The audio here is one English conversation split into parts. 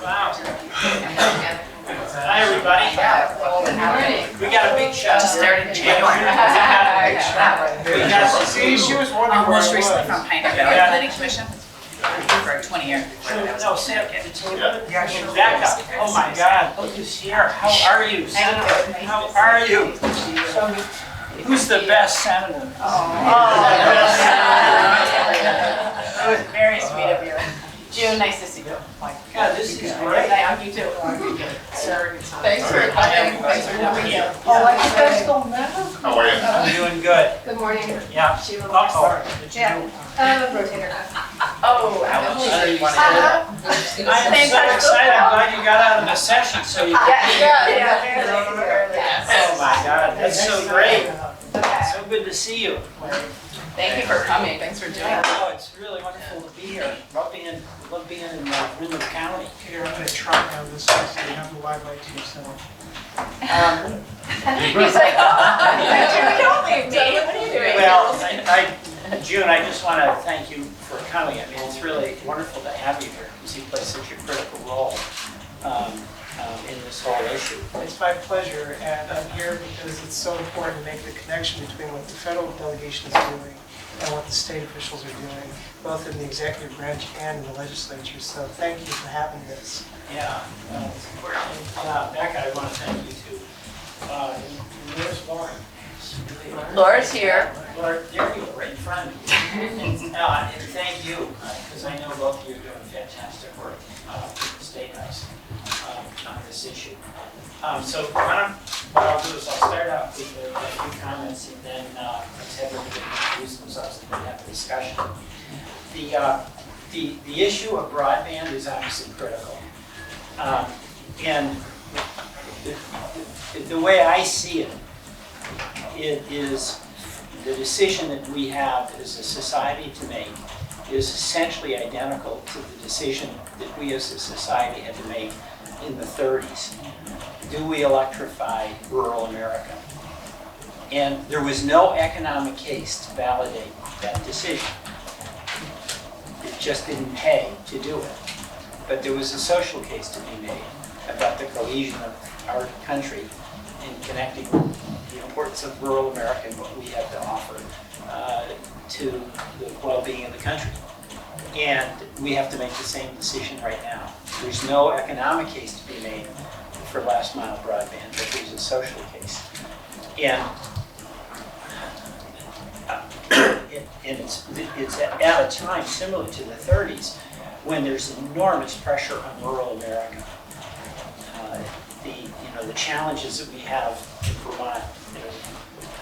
Wow. Hi, everybody. We got a big show. Just started in January. See, she was wondering where Most I recently was. from Pioneer Planning Commission for 20 years. No, Sam, Becca, oh my God, look who's here. How are you, Senator? How are you? Who's the best senator? Very sweet of you. June, nice to see you. God, this is great. I'm you too. Thanks for coming. Thanks for coming. Oh, like a special medal? How are you? I'm doing good. Good morning. Yeah. Uh-oh. Yeah. Rotator. Oh, I am so excited. I'm glad you got out of the session so you could be here. Oh my God, that's so great. So good to see you. Thank you for coming. Thanks for doing it. Oh, it's really wonderful to be here. Love being in Windham County. Here, I'm gonna try on this one so you have the Wi-Fi to yourself. He's like, oh, don't leave me. What are you doing? Well, June, I just want to thank you for coming. I mean, it's really wonderful to have you here because you play such a critical role in this whole issue. It's my pleasure, and I'm here because it's so important to make the connection between what the federal delegation is doing and what the state officials are doing, both in the executive branch and in the legislature. So thank you for having this. Yeah, it's important. Becca, I want to thank you too. Where's Lauren? Laura's here. Laura, there you are, right in front of you. And thank you, because I know both of you are doing fantastic work at the State House on this issue. So what I'll do is I'll start out with a few comments and then let's have everybody introduce themselves and then have a discussion. The issue of broadband is obviously critical. And the way I see it, it is the decision that we have as a society to make is essentially identical to the decision that we as a society had to make in the 30s. Do we electrify rural America? And there was no economic case to validate that decision. It just didn't pay to do it. But there was a social case to be made about the cohesion of our country in connecting the importance of rural America and what we have to offer to the well-being of the country. And we have to make the same decision right now. There's no economic case to be made for last mile broadband, but there's a social case. And it's at a time similar to the 30s when there's enormous pressure on rural America. The challenges that we have in Vermont,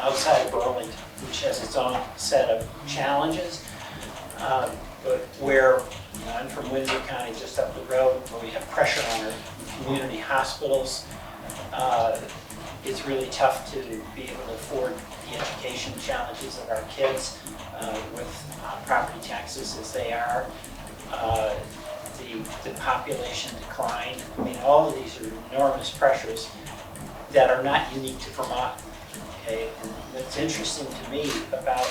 outside of Moreland, which has its own set of challenges, but where I'm from Windsor County, just up the road, where we have pressure on our community hospitals. It's really tough to be able to afford the education challenges of our kids with property taxes as they are. The population decline. I mean, all of these are enormous pressures that are not unique to Vermont. Okay, and what's interesting to me about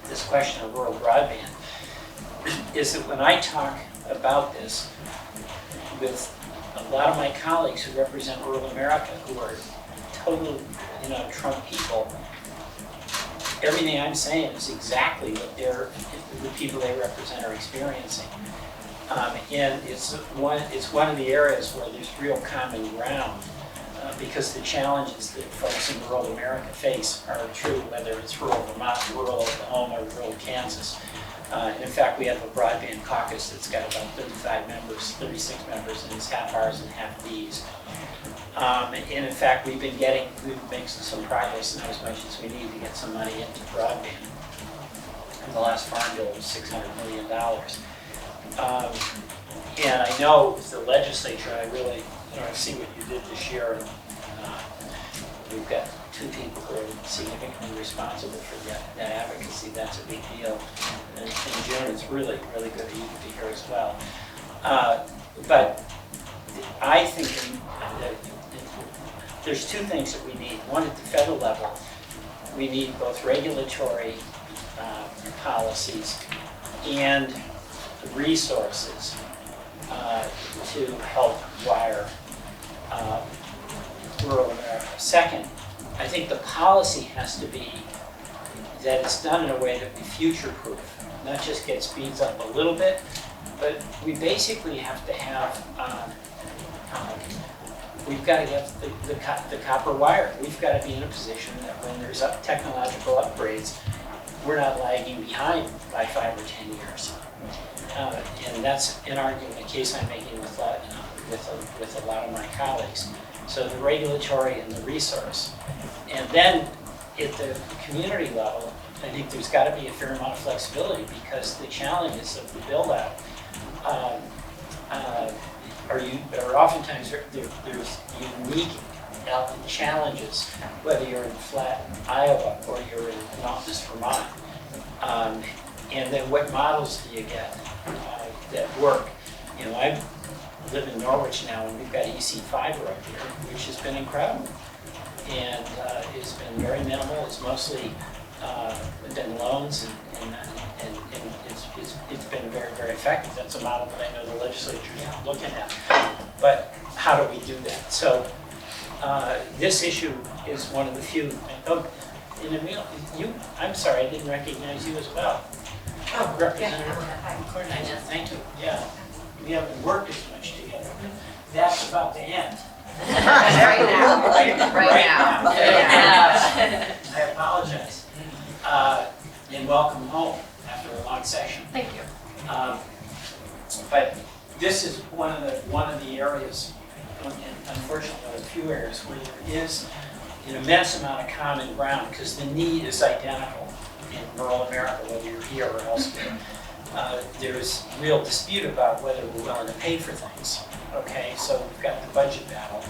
this question of rural broadband is that when I talk about this with a lot of my colleagues who represent rural America, who are total, Trump people, everything I'm saying is exactly what the people they represent are experiencing. And it's one of the areas where there's real common ground because the challenges that folks in rural America face are true, whether it's rural Vermont, rural Oklahoma, or rural Kansas. In fact, we have a broadband caucus that's got about 35 members, 36 members, and it's half ours and half these. And in fact, we've been making some progress, not as much as we need to get some money into broadband. And the last farm bill was $600 million. And I know with the legislature, I really, I see what you did this year. And, we've got two people who are significantly responsible for that advocacy. That's a big deal. And in June, it's really, really good of you to be here as well. But I think that there's two things that we need. One, at the federal level, we need both regulatory policies and resources to help wire rural America. Second, I think the policy has to be that it's done in a way that we future-proof, not just get speeds up a little bit, but we basically have to have, we've got to get the copper wire. We've got to be in a position that when there's technological upgrades, we're not lagging behind by 5 or 10 years. And that's an argument, a case I'm making with a lot of my colleagues. So the regulatory and the resource. And then at the community level, I think there's got to be a fair amount of flexibility because the challenges of the build-out are oftentimes there's unique challenges, whether you're in flat Iowa or you're in mountainous Vermont. And then what models do you get that work? You know, I live in Norwich now, and we've got EC fiber up here, which has been incredible. And it's been very minimal. It's mostly been loans, and it's been very, very effective. That's a model that I know the legislature is looking at. But how do we do that? So this issue is one of the few. Oh, and Emilie, I'm sorry, I didn't recognize you as well. Oh, Representative Kornheiser, thank you. Yeah, we haven't worked as much together. That's about to end. Right now. Right now. I apologize. And welcome home after a long session. Thank you. But this is one of the areas, and unfortunately, one of the few areas where there is an immense amount of common ground because the need is identical in rural America, whether you're here or elsewhere. There's real dispute about whether we're willing to pay for things. Okay, so we've got the budget battle.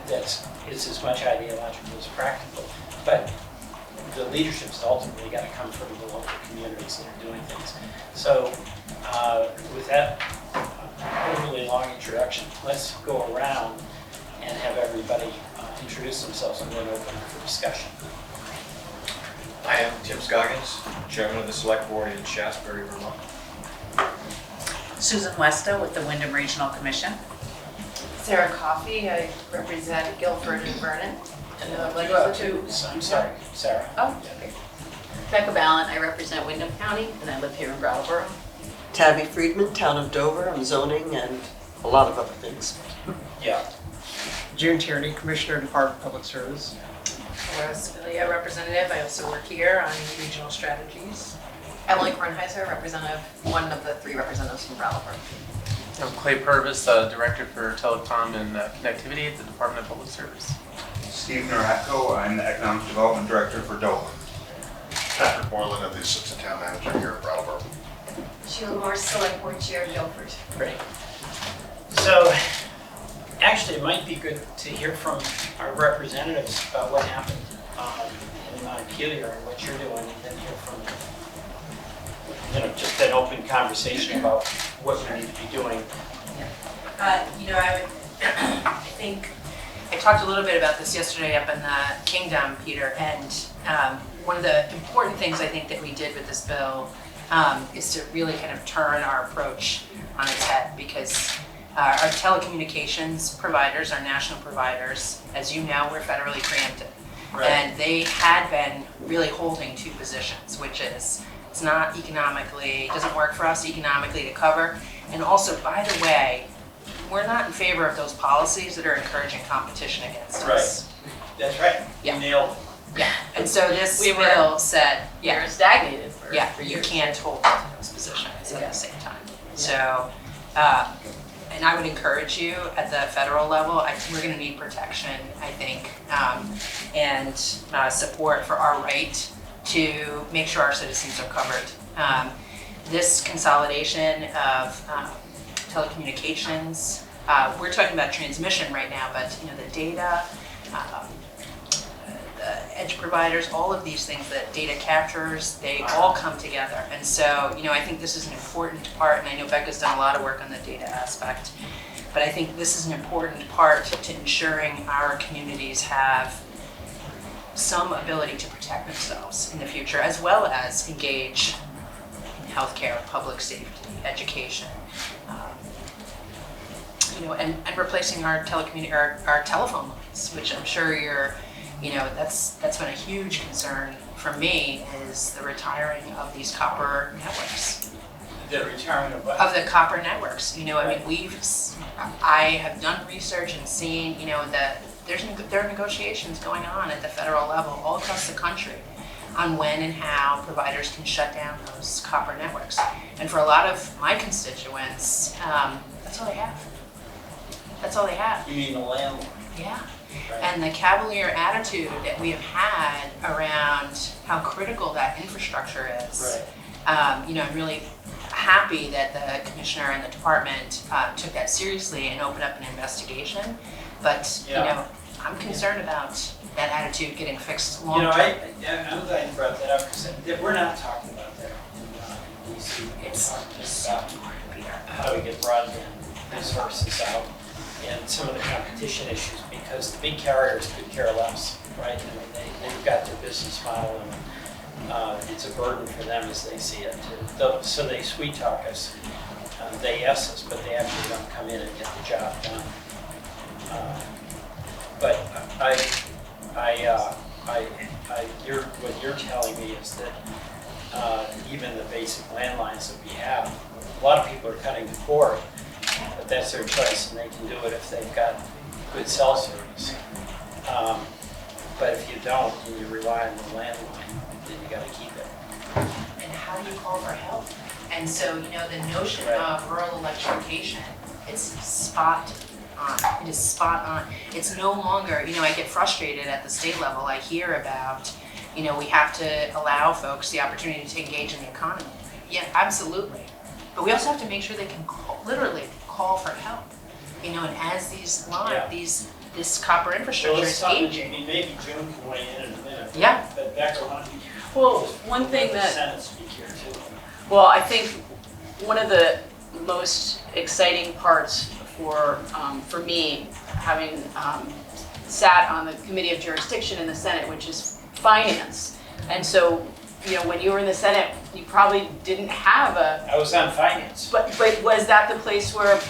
It's as much ideological as practical, but the leadership's ultimately got to come from the local communities that are doing things. So with that overly long introduction, let's go around and have everybody introduce themselves and then open it for discussion. I am Tim Scoggins, Chairman of the Select Board in Shasberry, Vermont. Susan Westa with the Wyndham Regional Commission. Sara Coffey, I represent Guilford and Vernon. I'm sorry, Sarah. Oh, okay. Becca Balint, I represent Windham County, and I live here in Brattleboro. Tabby Friedman, Town of Dover, I'm zoning and a lot of other things. Yeah. June Tierney, Commissioner, Department of Public Service. Sibilia representative. I also work here on regional strategies. Emilie Kornheiser, representative, one of the 3 representatives from Brattleboro. I'm Clay Purvis, Director for Telecom and Connectivity at the Department of Public Service. Steve Neratko, I'm the Economic Development Director for Dover. Patrick Moreland, I'm the Assistant Town Manager here at Brattleboro. Sheila Moore, Select Board Chair, Guilford. Great. So, actually, it might be good to hear from our representatives about what happened in Montpelier and what you're doing, and then hear from, just an open conversation about what we need to be doing. I think I talked a little bit about this yesterday up in the Kingdom, Peter, and one of the important things I think that we did with this bill is to really kind of turn our approach on its head, because our telecommunications providers, our national providers, as you know, we're federally preempted. Right. And they had been really holding 2 positions, which is it's not economically, it doesn't work for us economically to cover. And also, by the way, we're not in favor of those policies that are encouraging competition against us. That's right. Yeah. You nailed it. Yeah. And so this bill said, We were stagnated for you years. can't hold to those positions at the same time. So, and I would encourage you at the federal level, we're going to need protection, I think, and support for our right to make sure our citizens are covered. This consolidation of telecommunications, we're talking about transmission right now, but the data, the edge providers, all of these things that data captures, they all come together. And so, I think this is an important part, and I know Becca's done a lot of work on the data aspect, but I think this is an important part to ensuring our communities have some ability to protect themselves in the future, as well as engage in healthcare, public safety, education. And replacing our our telephone lines, which I'm sure that's been a huge concern for me, is the retiring of these copper networks. The retirement of what? Of the copper networks. I have done research and seen, that there are negotiations going on at the federal level all across the country on when and how providers can shut down those copper networks. And for a lot of my constituents, that's all they have. That's all they have. You mean the landlord? Yeah. Right. And the cavalier attitude that we have had around how critical that infrastructure is. Right. I'm really happy that the commissioner and the department took that seriously and opened up an investigation. But, I'm concerned about that attitude getting fixed long term. I'm glad you brought that up, because we're not talking about that in DC. It's We're talking about how we get broadband resources out and some of the competition issues, because the big carriers could care less, right? I mean, they've got their business model, and it's a burden for them as they see it. So they sweet talk us, they ask us, but they actually don't come in and get the job done. But what you're telling me is that even the basic landlines that we have, a lot of people are cutting the cord, but that's their choice, and they can do it if they've got good cell service. But if you don't, and you rely on the landline, then you got to keep it. And how do you call for help? And so, the notion Right. of rural electrification, it's spot on. It is spot on. It's no longer, I get frustrated at the state level. I hear about, we have to allow folks the opportunity to engage in the economy. Yeah, absolutely. But we also have to make sure they can literally call for help. And as these this copper infrastructure is aging. Maybe June can weigh in a minute. Yeah. But Becca, why don't you? Well, one thing the that, Senate speak here too. well, I think one of the most exciting parts for me, having sat on the Committee of Jurisdiction in the Senate, which is finance. And so, when you were in the Senate, you probably didn't have I was on finance. but was that the place where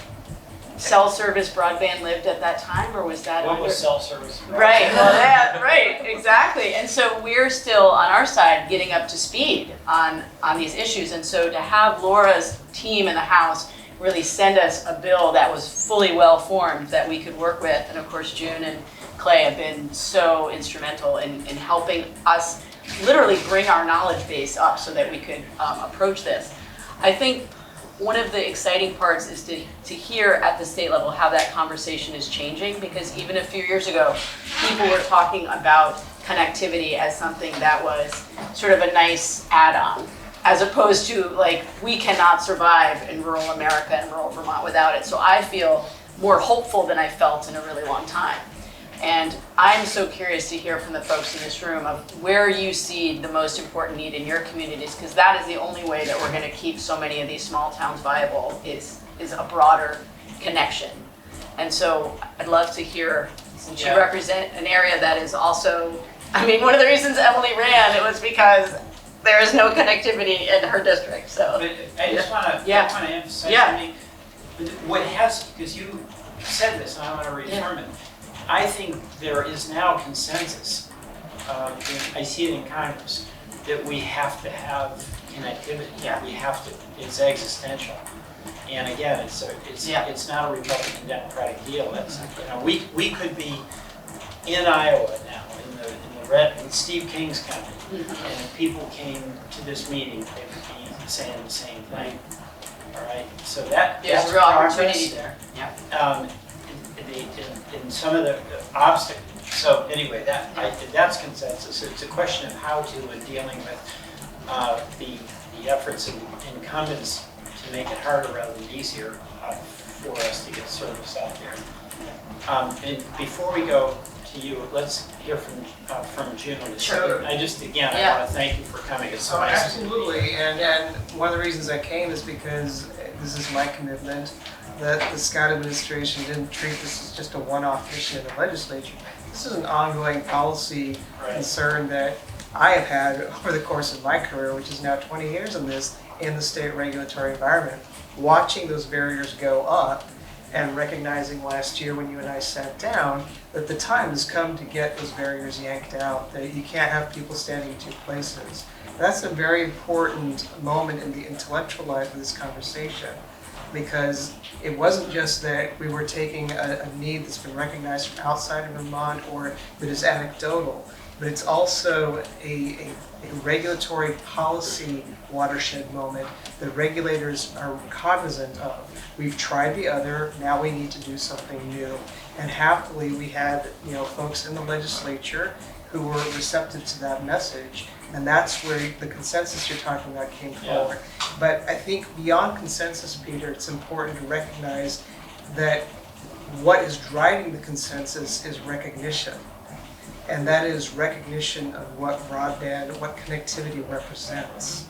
cell service broadband lived at that time, or was that What under? was cell service? Right, well, yeah, right, exactly. And so we're still, on our side, getting up to speed on these issues. And so to have Laura's team in the House really send us a bill that was fully well-formed that we could work with, and of course June and Clay have been so instrumental in helping us literally bring our knowledge base up so that we could approach this. I think one of the exciting parts is to hear at the state level how that conversation is changing, because even a few years ago, people were talking about connectivity as something that was sort of a nice add-on, as opposed to like, we cannot survive in rural America and rural Vermont without it. So I feel more hopeful than I felt in a really long time. And I'm so curious to hear from the folks in this room of where you see the most important need in your communities, because that is the only way that we're going to keep so many of these small towns viable is a broader connection. And so I'd love to hear, since you represent an area that is also, one of the reasons Emilie ran, it was because there is no connectivity in her district, so. But I just want to emphasize something. What has, because you said this, and I want to reaffirm it. I think there is now consensus, I see it in Congress, that we have to have connectivity. Yeah. We have to, it's existential. And again, it's not a Republican-Democratic deal. It's, we could be in Iowa now, in the red, in Steve King's county, and if people came to this meeting, they would be saying the same thing. All right, so that's real opportunity there. Yeah. In some of the obstacles. So anyway, that's consensus. It's a question of how to, in dealing with the efforts of incumbents to make it harder rather than easier for us to get service out there. And before we go to you, let's hear from June. Sure. I want to thank you for coming. It's so nice. Absolutely, and one of the reasons I came is because this is my commitment that the Scott administration didn't treat this as just a one-off issue in the legislature. This is an ongoing policy concern that I have had over the course of my career, which is now 20 years in this, in the state regulatory environment, watching those barriers go up and recognizing last year when you and I sat down that the time has come to get those barriers yanked out, that you can't have people standing in two places. That's a very important moment in the intellectual life of this conversation, because it wasn't just that we were taking a need that's been recognized from outside of Vermont or that is anecdotal, but it's also a regulatory policy watershed moment that regulators are cognizant of. We've tried the other, now we need to do something new. And happily, we had folks in the legislature who were receptive to that message, and that's where the consensus you're talking about came forward. But I think beyond consensus, Peter, it's important to recognize that what is driving the consensus is recognition. And that is recognition of what broadband, what connectivity represents.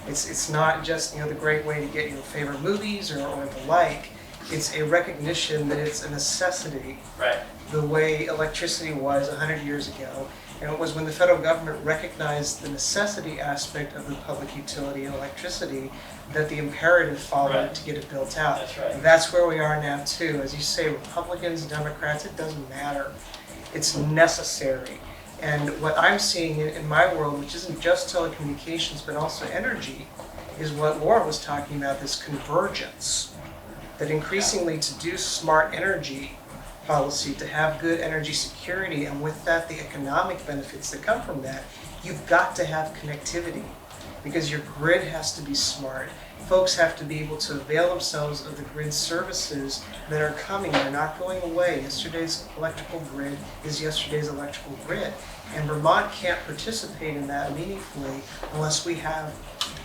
It's not just the great way to get your favorite movies or the like. It's a recognition that it's a necessity. Right. The way electricity was 100 years ago. And it was when the federal government recognized the necessity aspect of the public utility and electricity that the imperative followed to get it built out. That's right. And that's where we are now too. As you say, Republicans, Democrats, it doesn't matter. It's necessary. And what I'm seeing in my world, which isn't just telecommunications, but also energy, is what Laura was talking about, this convergence. That increasingly to do smart energy policy, to have good energy security, and with that the economic benefits that come from that, you've got to have connectivity. Because your grid has to be smart. Folks have to be able to avail themselves of the grid services that are coming. They're not going away. Yesterday's electrical grid is yesterday's electrical grid. And Vermont can't participate in that meaningfully unless we have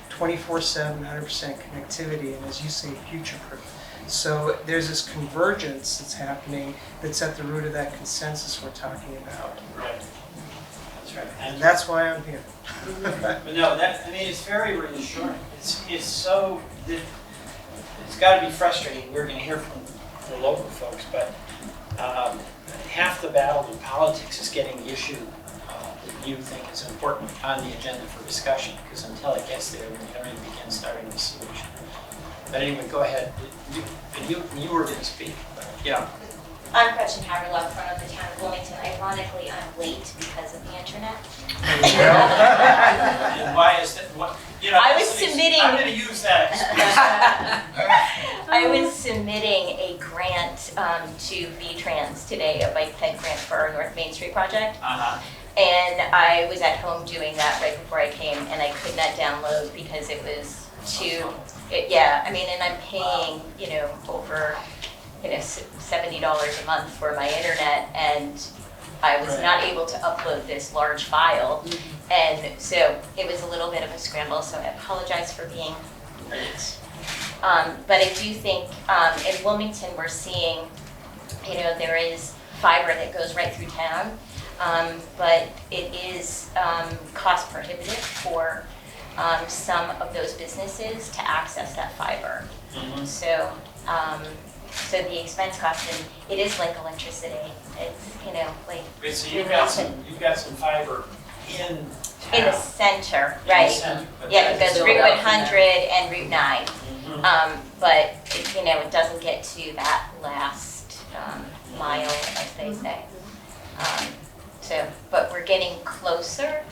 24/7, 100% connectivity, and as you say, future-proof. So there's this convergence that's happening that's at the root of that consensus we're talking about. Right. That's right. And that's why I'm here. But no, it's very reassuring. It's so, it's got to be frustrating. We're going to hear from the local folks, but half the battle in politics is getting the issue that you think is important on the agenda for discussion, because until it gets there, we don't even begin starting the solution. But anyway, go ahead. You were going to speak. Yeah. I'm Gretchen Havreluk from the town of Wilmington. Ironically, I'm late because of the internet. And why is that? I was submitting. I'm going to use that excuse. I was submitting a grant to VTrans today, a bike ped grant for our North Main Street project. And I was at home doing that right before I came, and I could not download because it was too. And I'm paying over $70 a month for my internet, and I was not able to upload this large file, and so it was a little bit of a scramble, so I apologize for being late. But I do think in Wilmington we're seeing, there is fiber that goes right through town, but it is cost prohibitive for some of those businesses to access that fiber. So the expense cost, and it is like electricity. It's So you've got some fiber in town. in the center, right? It goes Route 100 and Route 9. But it doesn't get to that last mile, as they say. But we're getting closer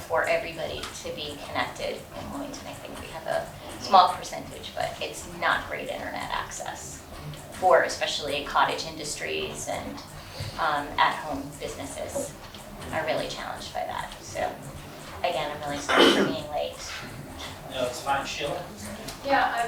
for everybody to be connected in Wilmington. I think we have a small percentage, but it's not great internet access for especially cottage industries and at-home businesses are really challenged by that. So again, I'm really sorry for being late. No, it's fine. Sheila? Yeah,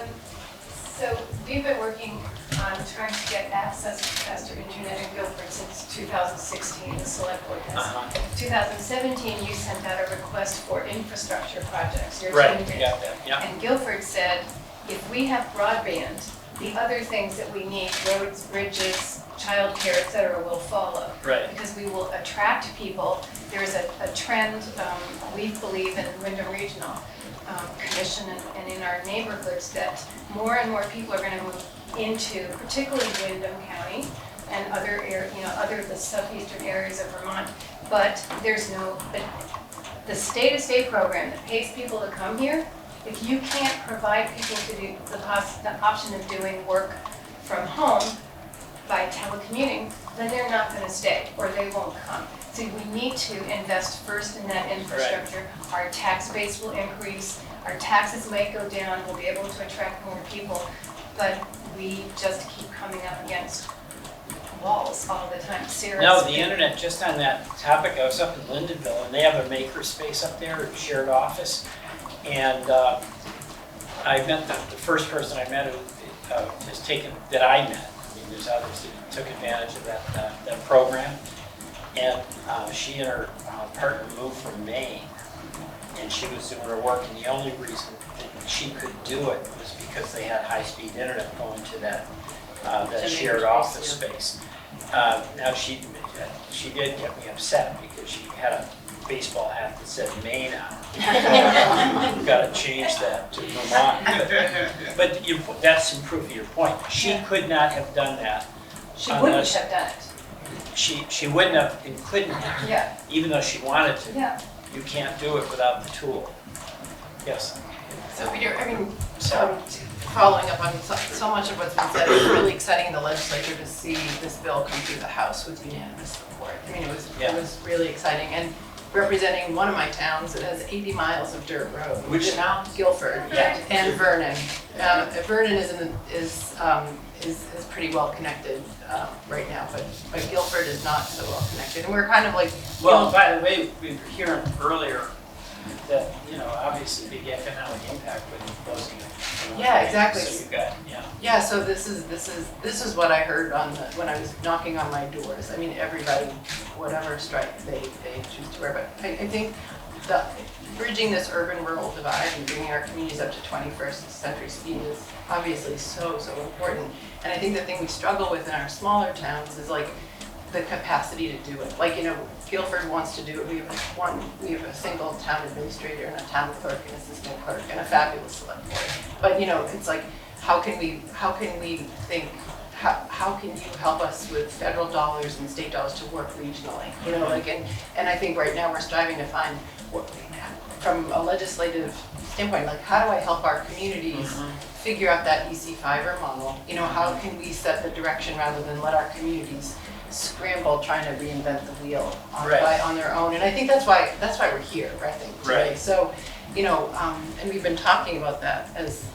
so we've been working on trying to get access to faster internet in Guilford since 2016, the select board has. 2017, you sent out a request for infrastructure projects. Your team did. Got that, yeah. And Guilford said, if we have broadband, the other things that we need, roads, bridges, childcare, et cetera, will follow. Right. Because we will attract people. There's a trend, we believe in Wyndham Regional Commission and in our neighborhoods, that more and more people are going to move into particularly Windham County and other the southeastern areas of Vermont. But there's the state-to-state program that pays people to come here If you can't provide people to do the option of doing work from home by telecommuting, then they're not going to stay or they won't come. So we need to invest first in that infrastructure. Our tax base will increase, our taxes might go down, we'll be able to attract more people, but we just keep coming up against walls all the time. No, the internet, just on that topic, I was up in Lindenville and they have a maker space up there, a shared office. And I met the first person I met who has taken, that I met. I mean, there's others that took advantage of that program. And she and her partner moved from Maine. And she was doing her work, and the only reason that she could do it was because they had high-speed internet going to that shared office space. Now she did get me upset because she had a baseball hat that said Maine on it. We've got to change that to Vermont. But that's some proof of your point. She could not have done that. She wouldn't have done it. She wouldn't have and couldn't have, Yeah. even though she wanted to. Yeah. You can't do it without the tool. Yes. So Peter, I mean, following up on so much of what's been said, it's really exciting in the legislature to see this bill come through the House with unanimous support. I mean, it was really exciting. And representing one of my towns that has 80 miles of dirt road. Which town? Guilford. Yeah. And Vernon. Vernon is pretty well connected right now, but Guilford is not so well connected. And we're kind of like, Well, by the way, we were hearing earlier that, obviously big economic impact with closing it. Yeah, exactly. So you got, yeah. So this is what I heard when I was knocking on my doors. I mean, everybody, whatever stripe they choose to wear. But I think bridging this urban-rural divide and bringing our communities up to 21st century speed is obviously so important. And I think the thing we struggle with in our smaller towns is like the capacity to do it. Like, Guilford wants to do it. We have a single town administrator and a town clerk and assistant clerk and a fabulous select board. But it's like, how can we think, how can you help us with federal dollars and state dollars to work regionally? And I think right now we're striving to find from a legislative standpoint, like how do I help our communities figure out that EC fiber model? How can we set the direction rather than let our communities scramble trying to reinvent the wheel on their own? And I think that's why we're here, I think, today. Right. So, and we've been talking about that as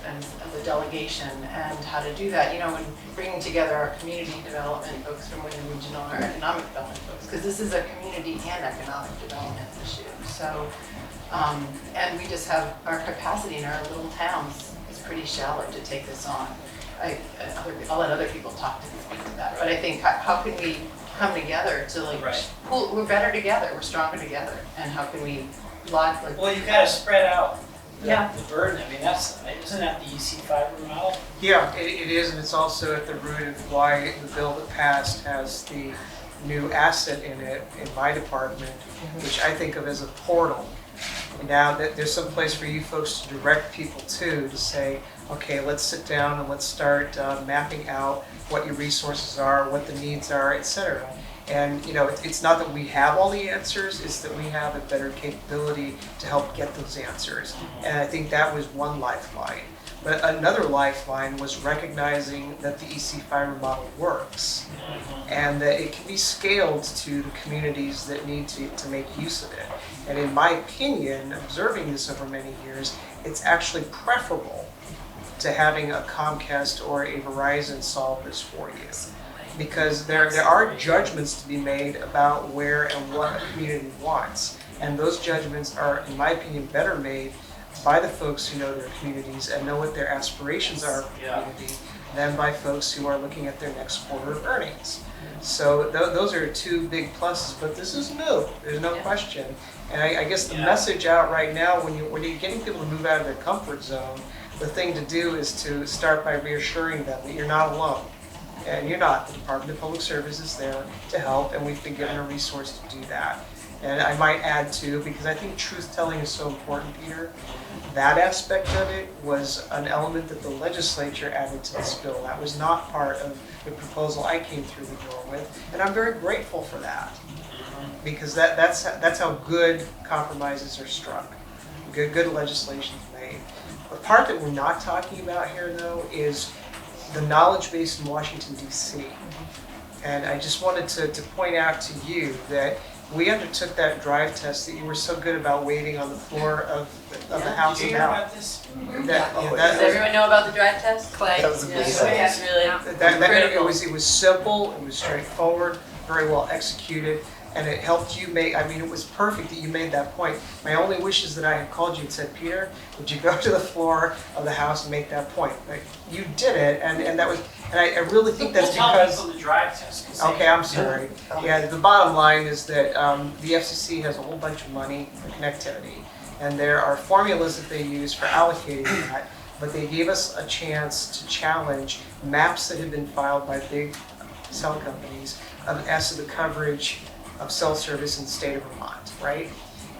a delegation and how to do that, and bringing together our community development folks from Windham Regional and our economic development folks, because this is a community and economic development issue. So, and we just have our capacity in our little towns is pretty shallow to take this on. I'll let other people talk to that, but I think how can we come together to we're better together, we're stronger together, and how can we well, you've got to spread out the burden. I mean, isn't that the EC fiber model? Yeah, it is, and it's also at the root of why the bill that passed has the new asset in it in my department, which I think of as a portal. Now that there's some place for you folks to direct people to say, okay, let's sit down and let's start mapping out what your resources are, what the needs are, etc. And it's not that we have all the answers, it's that we have a better capability to help get those answers. And I think that was one lifeline. But another lifeline was recognizing that the EC fiber model works and that it can be scaled to the communities that need to make use of it. And in my opinion, observing this over many years, it's actually preferable to having a Comcast or a Verizon solve this for you. Because there are judgments to be made about where and what a community wants. And those judgments are, in my opinion, better made by the folks who know their communities and know what their aspirations are for the community than by folks who are looking at their next quarter of earnings. So those are two big pluses, but this is new, there's no question. And I guess the message out right now, when you're getting people to move out of their comfort zone, the thing to do is to start by reassuring them that you're not alone. And you're not. The Department of Public Service is there to help, and we've been given a resource to do that. And I might add too, because I think truth-telling is so important, Peter, that aspect of it was an element that the legislature added to this bill. That was not part of the proposal I came through the door with, and I'm very grateful for that. Because that's how good compromises are struck, good legislation's made. part that we're not talking about here, though, is the knowledge base in Washington, D.C. And I just wanted to point out to you that we undertook that drive test that you were so good about waiting on the floor of the House about. this? Does everyone know about the drive test? Clay? That was amazing. Yes, really It was simple, it was straightforward, very well executed, and it helped you make, I mean, it was perfect that you made that point. My only wish is that I had called you and said, Peter, would you go to the floor of the House and make that point? Like, you did it, and that was, and I really think that's We'll because. tell people the drive test. 'Cause they- Okay, I'm sorry. Yeah, the bottom line is that the FCC has a whole bunch of money for connectivity, and there are formulas that they use for allocating that, but they gave us a chance to challenge maps that have been filed by big cell companies as to the coverage of cell service in the state of Vermont, right?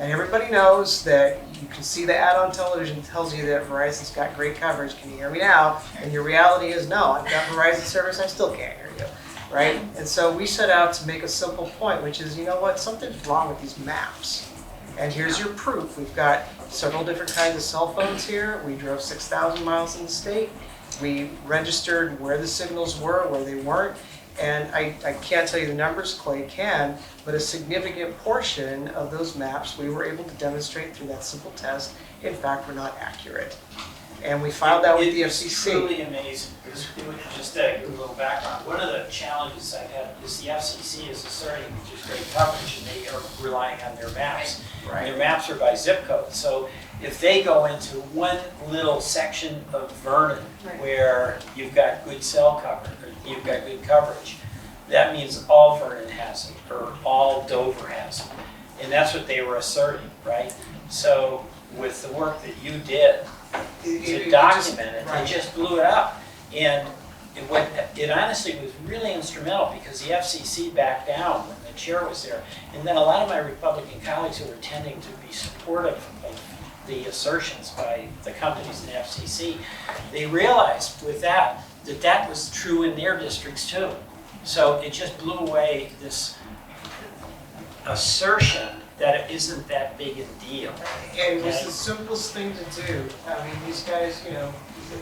And everybody knows that you can see the ad on television that tells you that Verizon's got great coverage. Can you hear me now? And your reality is, no, I've got Verizon service, I still can't hear you, right? And so we set out to make a simple point, which is, you know what, something's wrong with these maps. And here's your proof. We've got several different kinds of cell phones here. We drove 6,000 miles in the state. We registered where the signals were, where they weren't. And I can't tell you the numbers, Clay can, but a significant portion of those maps we were able to demonstrate through that simple test, in fact, were not accurate. And we filed that with the It's FCC. truly amazing, because just to give a little background, one of the challenges I've had is the FCC is asserting just great coverage, and they are relying on their maps. And their maps are by zip code, so if they go into one little section of Vernon where you've got good cell coverage, or you've got good coverage, that means all Vernon has it, or all Dover has it. And that's what they were asserting, right? So with the work that you did to document it, they just blew it up. And it honestly was really instrumental, because the FCC backed down when the chair was there. And then a lot of my Republican colleagues who were tending to be supportive of the assertions by the companies in the FCC, they realized with that was true in their districts too. So it just blew away this assertion that it isn't that big a deal. And it was the simplest thing to do. I mean, these guys, you know,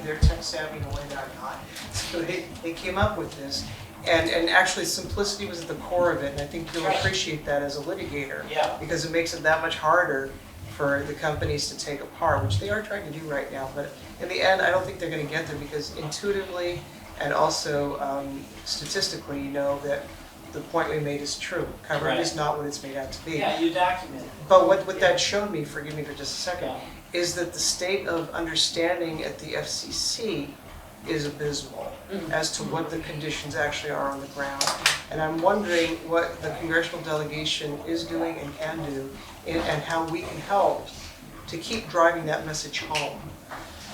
they're tech savvy in a way that I'm not. So they came up with this. And actually, simplicity was at the core of it, and I think you'll appreciate that as a litigator. Yeah. Because it makes it that much harder for the companies to take apart, which they are trying to do right now. But in the end, I don't think they're going to get there, because intuitively and also statistically, you know that the point we made is true. Coverage is not what it's made out to be. Yeah, you documented. But what that showed me, forgive me for just a second, is that the state of understanding at the FCC is abysmal as to what the conditions actually are on the ground. And I'm wondering what the congressional delegation is doing and can do, and how we can help to keep driving that message home.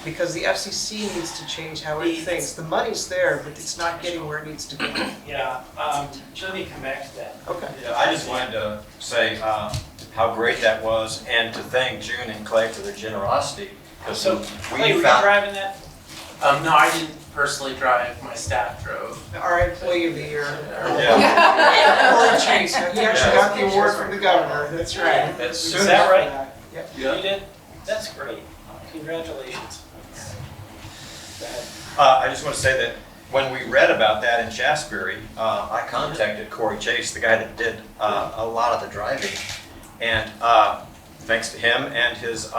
Because the FCC needs to change how it thinks. The money's there, but it's not getting where it needs to go. Yeah, let me come back to that. Okay. Yeah, I just wanted to say how great that was, and to thank June and Clay for their generosity. So, Clay, were you driving that? No, I didn't personally drive, my staff drove. Our employee of the year. Yeah. Corey Chase, he actually got the award from the governor, that's right. Is that right? Yep. You did? That's great. Congratulations. Go ahead. I just want to say that when we read about that in Shasberry, I contacted Corey Chase, the guy that did a lot of the driving. And thanks to him and his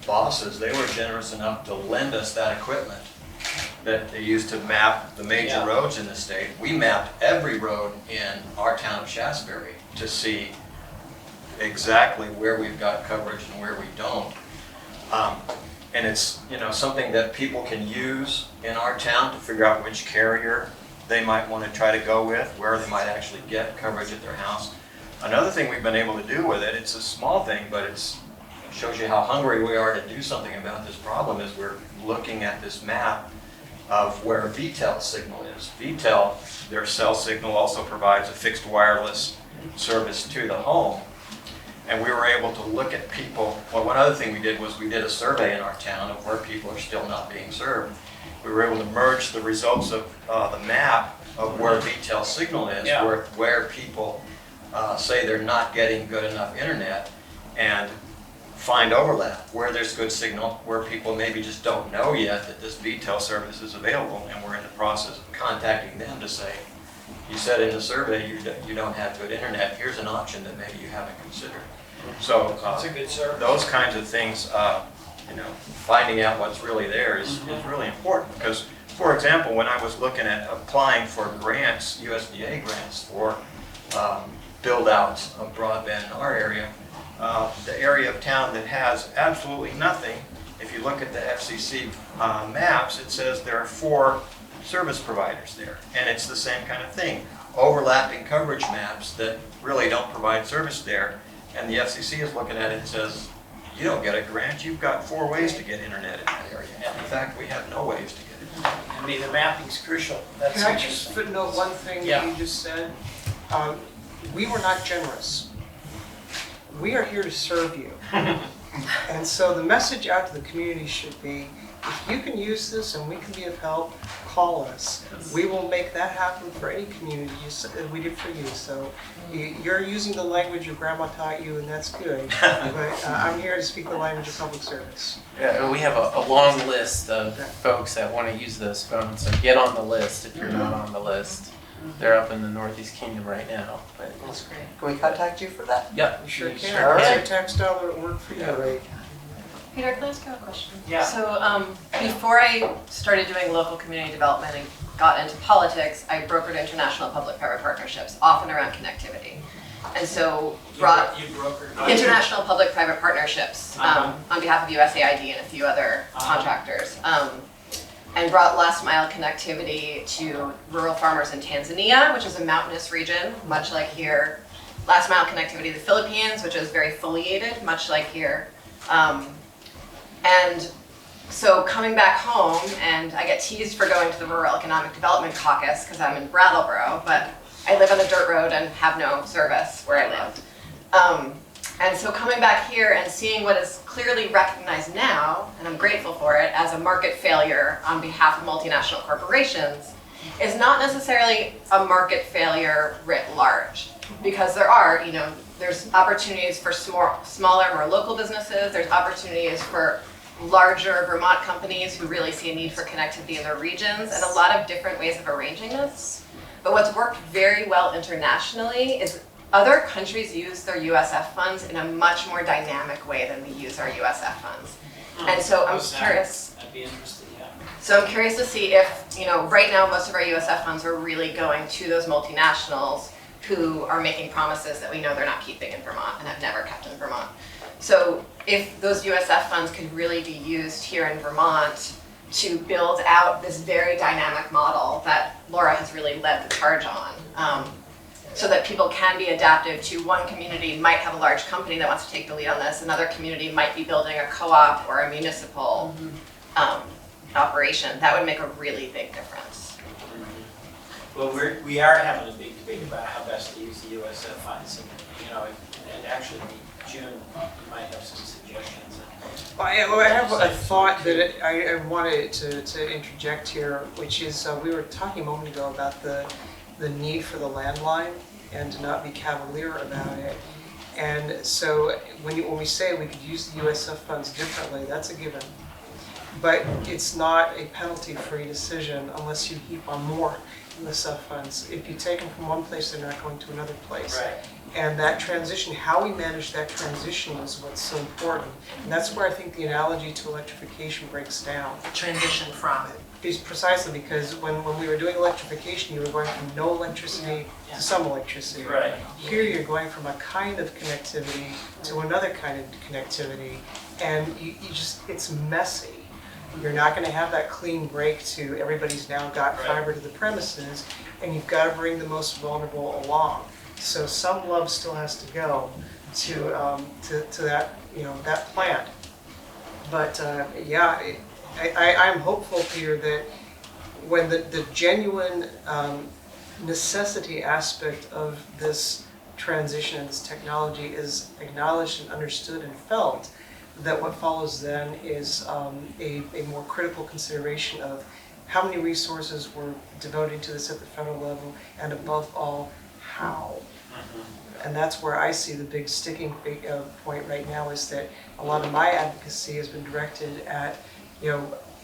bosses, they were generous enough to lend us that equipment that they used to map the major roads in the state. We mapped every road in our town of Shasberry to see exactly where we've got coverage and where we don't. And it's, you know, something that people can use in our town to figure out which carrier they might want to try to go with, where they might actually get coverage at their house. Another thing we've been able to do with it, it's a small thing, but it shows you how hungry we are to do something about this problem, is we're looking at this map of where VTEL signal is. VTEL, their cell signal, also provides a fixed wireless service to the home. And we were able to look at people. Well, one other thing we did was we did a survey in our town of where people are still not being served. We were able to merge the results of the map of where VTEL signal is, where people say they're not getting good enough internet. And find overlap, where there's good signal, where people maybe just don't know yet that this VTEL service is available, and we're in the process of contacting them to say, you said in the survey you don't have good internet, here's an option that maybe you haven't considered. So It's a good service. those kinds of things, finding out what's really there is really important. Because, for example, when I was looking at applying for grants, USDA grants for build outs of broadband in our area, the area of town that has absolutely nothing, if you look at the FCC maps, it says there are 4 service providers there. And it's the same kind of thing. Overlapping coverage maps that really don't provide service there. And the FCC is looking at it and says, you don't get a grant, you've got 4 ways to get internet in that area. And in fact, we have no ways to get it. I mean, the mapping's crucial. That's Can I just interesting. footnote one thing that you just said? We were not generous. We are here to serve you. And so the message out to the community should be, if you can use this and we can be of help, call us. We will make that happen for any community we did for you. So you're using the language your grandma taught you, and that's good. But I'm here to speak the language of public service. Yeah, we have a long list of folks that want to use those phones, so get on the list if you're not on the list. They're up in the Northeast Kingdom right now. But That's great. Can we contact you for that? yeah, You sure you can. sure What's can. your tax dollar at work for you? Right. Peter, can I ask you a question? Yeah. So before I started doing local community development and got into politics, I brokered international public-private partnerships, often around connectivity. And so brought You brokered. international public-private partnerships on behalf of USAID and a few other contractors. And brought last mile connectivity to rural farmers in Tanzania, which is a mountainous region, much like here. Last mile connectivity to the Philippines, which is very foliated, much like here. And so coming back home, and I get teased for going to the Rural Economic Development Caucus because I'm in Brattleboro, but I live on a dirt road and have no service where I lived. And so coming back here and seeing what is clearly recognized now, and I'm grateful for it, as a market failure on behalf of multinational corporations, is not necessarily a market failure writ large. Because there are, there's opportunities for smaller, more local businesses, there's opportunities for larger Vermont companies who really see a need for connectivity in their regions, and a lot of different ways of arranging this. But what's worked very well internationally is other countries use their USF funds in a much more dynamic way than we use our USF funds. And so I'm curious. I'd be interested, yeah. So I'm curious to see if, right now most of our USF funds are really going to those multinationals who are making promises that we know they're not keeping in Vermont and have never kept in Vermont. So if those USF funds could really be used here in Vermont to build out this very dynamic model that Laura has really led the charge on, so that people can be adaptive to one community might have a large company that wants to take the lead on this, another community might be building a co-op or a municipal operation. That would make a really big difference. Well, we are having a big debate about how best to use the USF funds, and actually June, you might have some suggestions. I have a thought that I wanted to interject here, which is we were talking a moment ago about the need for the landline and to not be cavalier about it. And so when we say we could use the USF funds differently, that's a given. But it's not a penalty-free decision unless you heap on more USF funds. If you take them from one place, they're not going to another place. Right. And that transition, how we manage that transition is what's so important. And that's where I think the analogy to electrification breaks down. Transition from. Is precisely because when we were doing electrification, you were going from no electricity to some electricity. Right. Here you're going from a kind of connectivity to another kind of connectivity, and it's messy. You're not going to have that clean break to everybody's now got fiber to the premises, and you've got to bring the most vulnerable along. So some love still has to go to that that plant. But I'm hopeful, Peter, that when the genuine necessity aspect of this transition and this technology is acknowledged and understood and felt, that what follows then is a more critical consideration of how many resources we're devoting to this at the federal level, and above all, how. And that's where I see the big sticking point right now, is that a lot of my advocacy has been directed at,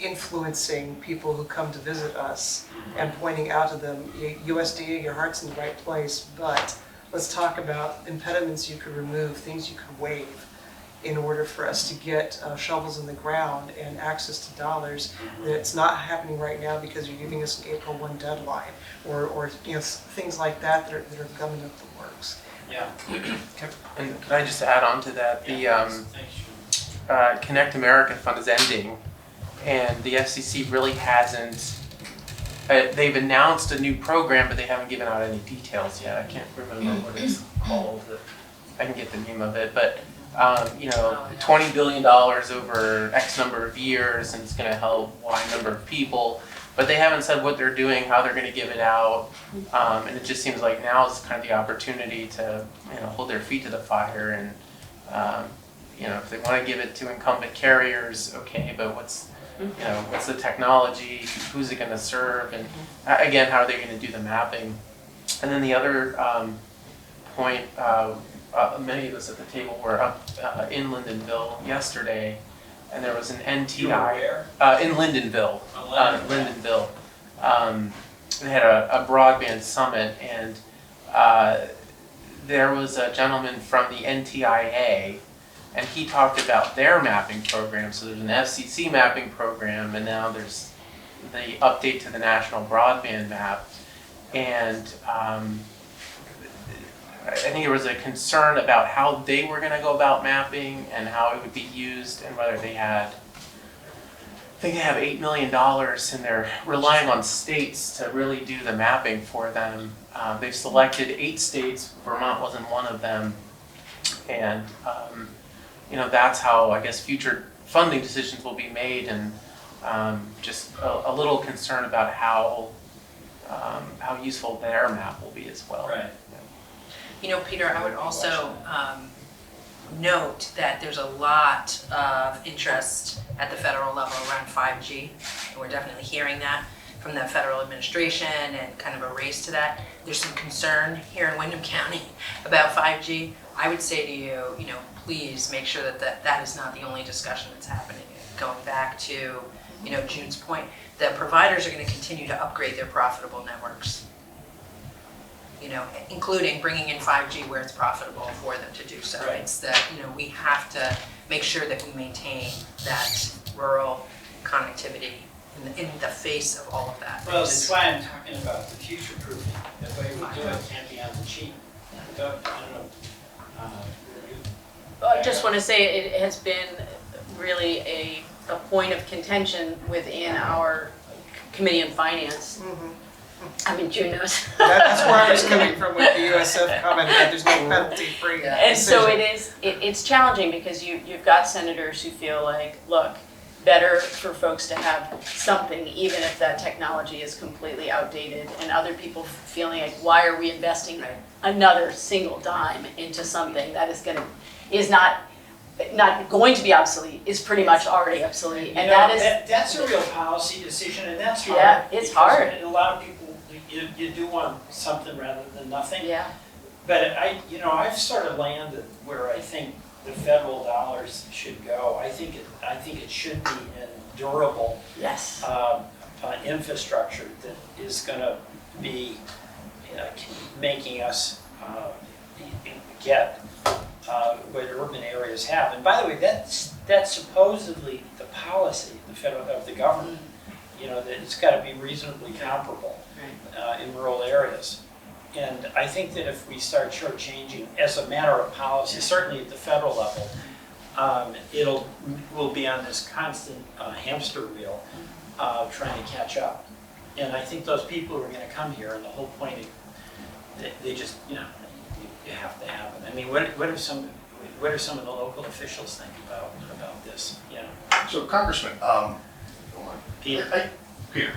influencing people who come to visit us and pointing out to them, USDA, your heart's in the right place, but let's talk about impediments you could remove, things you could waive in order for us to get shovels in the ground and access to dollars. That's not happening right now because you're giving us an April 1 deadline, or things like that are coming up the works. Yeah. And can I just add on to that? The Connect America Fund is ending, and the FCC really hasn't. They've announced a new program, but they haven't given out any details yet. I can't remember what it's called. I can get the name of it, but $20 billion over X number of years, and it's going to help Y number of people. But they haven't said what they're doing, how they're going to give it out, and it just seems like now is kind of the opportunity to hold their feet to the fire, and if they want to give it to incumbent carriers, okay, but what's the technology, who's it going to serve, and again, how are they going to do the mapping? And then the other point, many of us at the table were up in Lyndonville yesterday, and there was an NTI in Lyndonville. Lyndonville. They had a broadband summit, and there was a gentleman from the NTIA, and he talked about their mapping program. So there's an FCC mapping program, and now there's the update to the national broadband map. And I think there was a concern about how they were going to go about mapping and how it would be used, and whether they had, I think they have $8 million, and they're relying on states to really do the mapping for them. They've selected 8 states, Vermont wasn't one of them, and that's how I guess future funding decisions will be made, and just a little concern about how useful their map will be as well. Right. Peter, I would also note that there's a lot of interest at the federal level around 5G, and we're definitely hearing that from the federal administration and kind of a race to that. There's some concern here in Windham County about 5G. I would say to you, please make sure that is not the only discussion that's happening. Going back to, June's point, the providers are going to continue to upgrade their profitable networks. Including bringing in 5G where it's profitable for them to do so. Right. It's that, we have to make sure that we maintain that rural connectivity in the face of all of that. Well, that's why I'm talking about the future proofing. The way we do it can't be on the cheap. I don't know. I just want to say it has been really a point of contention within our Committee on Finance. I mean, June knows. That's where I was coming from with the USF comment that there's no penalty-free decision. And so it's challenging because you've got senators who feel like, look, better for folks to have something, even if that technology is completely outdated, and other people feeling like, why are we investing another single dime into something that is not going to be obsolete, is pretty much already obsolete, and that's a real policy decision, and that's hard. Yeah, it's hard. A lot of people, you do want something rather than nothing. Yeah. But I've sort of landed where I think the federal dollars should go. I think it should be in durable yes. Infrastructure that is going to be making us get what urban areas have. And by the way, that's supposedly the policy of the government. That it's got to be reasonably comparable in rural areas. And I think that if we start shortchanging as a matter of policy, certainly at the federal level, we'll be on this constant hamster wheel trying to catch up. And I think those people who are going to come here, and the whole point, they just, you have to happen. I mean, what are some of the local officials think about this? So Congressman, Peter. Peter,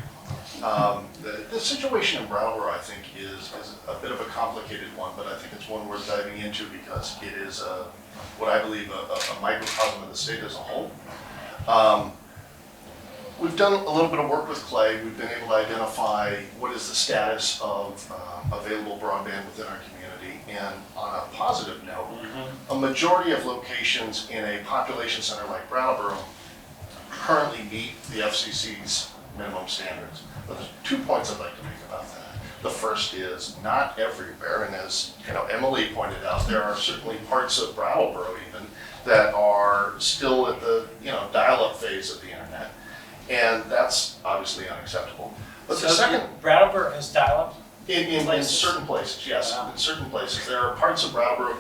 the situation in Brattleboro, I think, is a bit of a complicated one, but I think it's one worth diving into because it is what I believe a microcosm of the state as a whole. We've done a little bit of work with Clay. We've been able to identify what is the status of available broadband within our community. And on a positive note, a majority of locations in a population center like Brattleboro currently meet the FCC's minimum standards. But there's 2 points I'd like to make about that. The first is not everywhere, and as Emilie pointed out, there are certainly parts of Brattleboro even that are still at the dial-up phase of the internet, and that's obviously unacceptable. But So the second, Brattleboro has dial-up? in certain places, yes, Wow. in certain places, there are parts of Brattleboro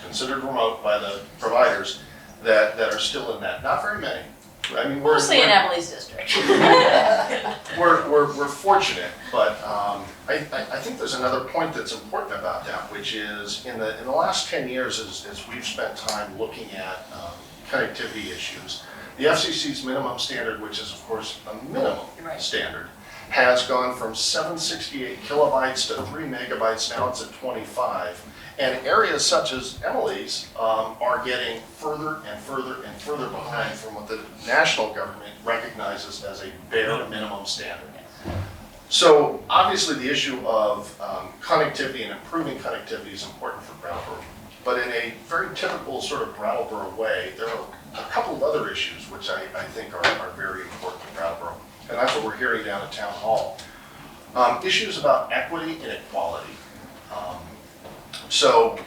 considered remote by the providers that are still in that. Not very many. I mean, Mostly in Emilie's district. we're fortunate, but I think there's another point that's important about that, which is in the last 10 years, as we've spent time looking at connectivity issues, the FCC's minimum standard, which is of course a minimum standard, has gone from 768 kilobytes to 3 megabytes. Now it's at 25. And areas such as Emilie's are getting further and further and further behind from what the national government recognizes as a bare minimum standard. So obviously the issue of connectivity and improving connectivity is important for Brattleboro. But in a very typical sort of Brattleboro way, there are a couple of other issues which I think are very important to Brattleboro. And that's what we're hearing down at Town Hall. Issues about equity and equality. So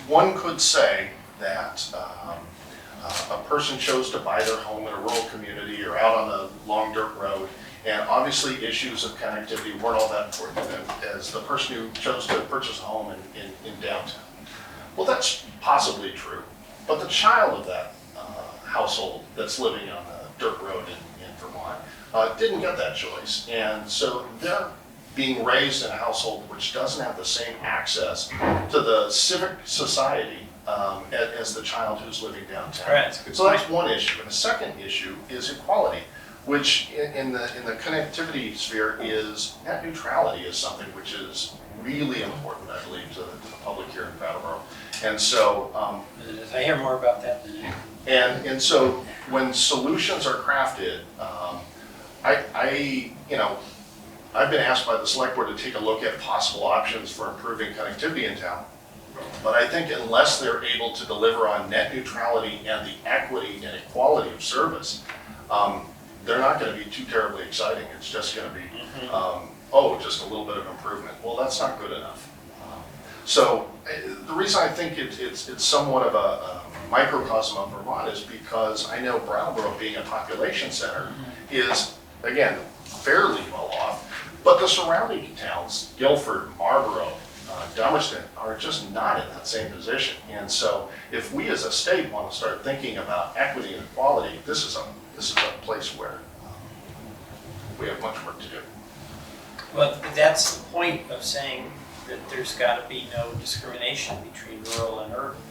one could say that a person chose to buy their home in a rural community or out on a long dirt road, and obviously issues of connectivity weren't all that important to them as the person who chose to purchase a home in downtown. Well, that's possibly true, but the child of that household that's living on a dirt road in Vermont didn't get that choice, and so they're being raised in a household which doesn't have the same access to the civic society as the child who's living downtown. Right. So that's one issue. And the second issue is equality, which in the connectivity sphere is net neutrality is something which is really important, I believe, to the public here in Brattleboro. And so I hear more about that than you. and so when solutions are crafted, I've been asked by the select board to take a look at possible options for improving connectivity in town. But I think unless they're able to deliver on net neutrality and the equity and equality of service, they're not going to be too terribly exciting. It's just going to be, just a little bit of improvement. Well, that's not good enough. So the reason I think it's somewhat of a microcosm of Vermont is because I know Brattleboro, being a population center, is, again, fairly well off. But the surrounding towns, Guilford, Marlboro, Dummerston, are just not in that same position. And so if we as a state want to start thinking about equity and equality, this is a place where we have much work to do. Well, that's the point of saying that there's got to be no discrimination between rural and urban.